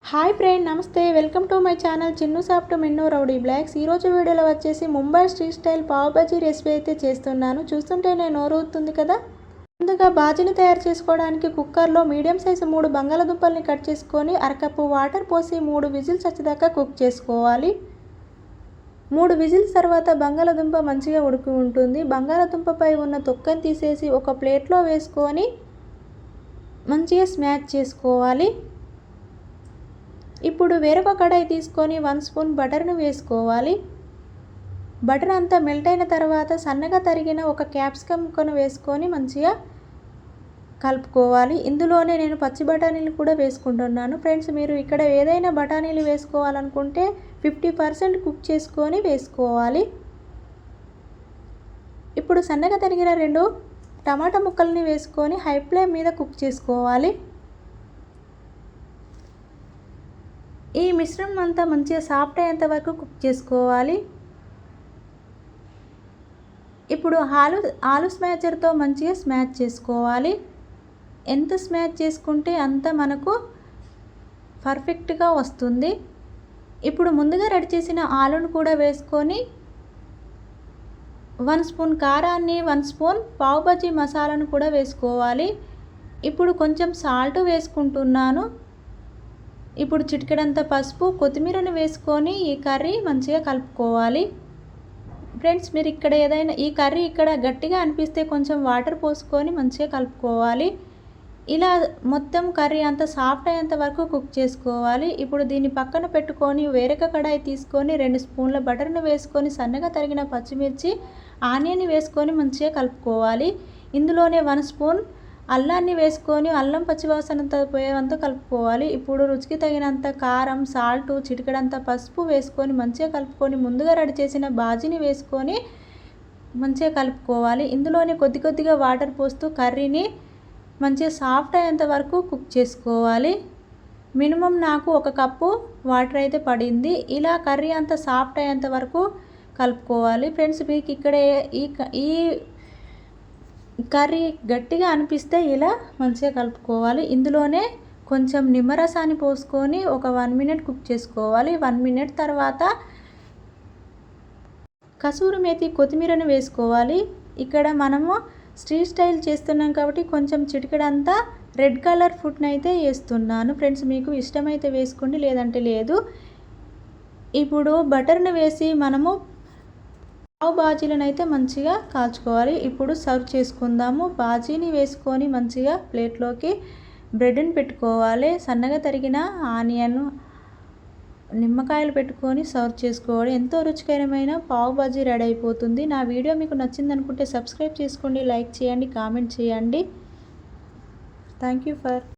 Hi friend, నమస్తే. Welcome to my channel Chinnu soft మెన్ను rowdy vlogs. ఈరోజు వీడియోలో వచ్చేసి Mumbai street style pav bhaji recipe అయితే చేస్తున్నాను. చూస్తుంటేనే నోరవుతుంది కదా. ముందుగా బాజీని తయారు చేసుకోవడానికి కుక్కర్లో మీడియం సైజు 3 బంగాళదుంపల్ని కట్ చేసుకొని అరకప్పు వాటర్ పోసి 3 విజిల్స్ వచ్చేదాకా కుక్ చేసుకోవాలి. 3 విజిల్స్ తర్వాత బంగాళదుంప మంచిగా ఉడికి ఉంటుంది. బంగాళదుంపపై ఉన్న తొక్కని తీసేసి ఒక ప్లేట్లో వేసుకొని మంచిగా స్మాష్ చేసుకోవాలి. ఇప్పుడు వేరొక కడాయి తీసుకొని 1 స్పూన్ బటర్ను వేసుకోవాలి. బటర్ అంతా మెల్ట్ అయిన తర్వాత సన్నగా తరిగిన ఒక క్యాప్సికమ్ ముక్కను వేసుకొని మంచిగా కలుపుకోవాలి. ఇందులోనే నేను పచ్చి బఠానీలు కూడా వేసుకుంటున్నాను. ఫ్రెండ్స్, మీరు ఇక్కడ ఏదైనా బఠానీలు వేసుకోవాలనుకుంటే 50% కుక్ చేసుకొని వేసుకోవాలి. ఇప్పుడు సన్నగా తరిగిన 2 టమాటా ముక్కల్ని వేసుకొని హై ఫ్లేమ్ మీద కుక్ చేసుకోవాలి. ఈ మిశ్రమం అంతా మంచిగా సాఫ్ట్ అయ్యేంత వరకు కుక్ చేసుకోవాలి. ఇప్పుడు ఆలు స్మాచర్తో మంచిగా స్మాష్ చేసుకోవాలి. ఎంత స్మాష్ చేసుకుంటే అంత మనకు పర్ఫెక్ట్గా వస్తుంది. ఇప్పుడు ముందుగా రెడీ చేసిన ఆలును కూడా వేసుకొని 1 స్పూన్ కారాన్ని, 1 స్పూన్ పావ్ బజీ మసాలాను కూడా వేసుకోవాలి. ఇప్పుడు కొంచెం సాల్ట్ వేసుకుంటున్నాను. ఇప్పుడు చిటికెడంత పసుపు, కొత్తిమీరను వేసుకొని ఈ కర్రీ మంచిగా కలుపుకోవాలి. ఫ్రెండ్స్, మీరు ఇక్కడ ఏదైనా ఈ కర్రీ ఇక్కడ గట్టిగా అనిపిస్తే కొంచెం వాటర్ పోసుకొని మంచిగా కలుపుకోవాలి. ఇలా మొత్తం కర్రీ అంతా సాఫ్ట్ అయ్యేంత వరకు కుక్ చేసుకోవాలి. ఇప్పుడు దీన్ని పక్కన పెట్టుకొని వేరొక కడాయి తీసుకొని 2 స్పూన్ల బటర్ను వేసుకొని సన్నగా తరిగిన పచ్చిమిర్చి, ఆనియన్ వేసుకొని మంచిగా కలుపుకోవాలి. ఇందులోనే 1 స్పూన్ అల్లాన్ని వేసుకొని అల్లం పచ్చివాసన పోయేంత కలుపుకోవాలి. ఇప్పుడు రుచికి తగినంత కారం, సాల్ట్, చిటికెడంత పసుపు వేసుకొని మంచిగా కలుపుకొని ముందుగా రెడీ చేసిన బాజీని వేసుకొని మంచిగా కలుపుకోవాలి. ఇందులోనే కొద్దిగా వాటర్ పోస్తూ కర్రీని మంచిగా సాఫ్ట్ అయ్యేంత వరకు కుక్ చేసుకోవాలి. మినిమం నాకు 1 కప్పు వాటర్ అయితే పడింది. ఇలా కర్రీ అంతా సాఫ్ట్ అయ్యేంత వరకు కలుపుకోవాలి. ఫ్రెండ్స్, మీకు ఇక్కడ ఈ కర్రీ గట్టిగా అనిపిస్తే ఇలా మంచిగా కలుపుకోవాలి. ఇందులోనే కొంచెం నిమ్మరసాన్ని పోసుకొని ఒక 1 మినిట్ కుక్ చేసుకోవాలి. 1 మినిట్ తర్వాత కసూరి మేతి, కొత్తిమీరను వేసుకోవాలి. ఇక్కడ మనము స్ట్రీట్ స్టైల్ చేస్తున్నాం కాబట్టి కొంచెం చిటికెడంతా రెడ్ కలర్ ఫుడ్ని అయితే వేస్తున్నాను. ఫ్రెండ్స్, మీకు ఇష్టమైతే వేసుకోండి, లేదంటే లేదు. ఇప్పుడు బటర్ని వేసి మనము పావ్ బాజీలను అయితే మంచిగా కాల్చుకోవాలి. ఇప్పుడు సర్వ్ చేసుకుందాము. బాజీని వేసుకొని మంచిగా ప్లేట్లోకి బ్రెడ్ని పెట్టుకోవాలి. సన్నగా తరిగిన ఆనియన్, నిమ్మకాయలు పెట్టుకొని సర్వ్ చేసుకోవాలి. ఎంతో రుచికరమైన పావ్ బాజీ రెడీ అయిపోతుంది. నా వీడియో మీకు నచ్చింది అనుకుంటే సబ్స్క్రైబ్ చేసుకోండి, లైక్ చేయండి, కామెంట్ చేయండి. Thank you for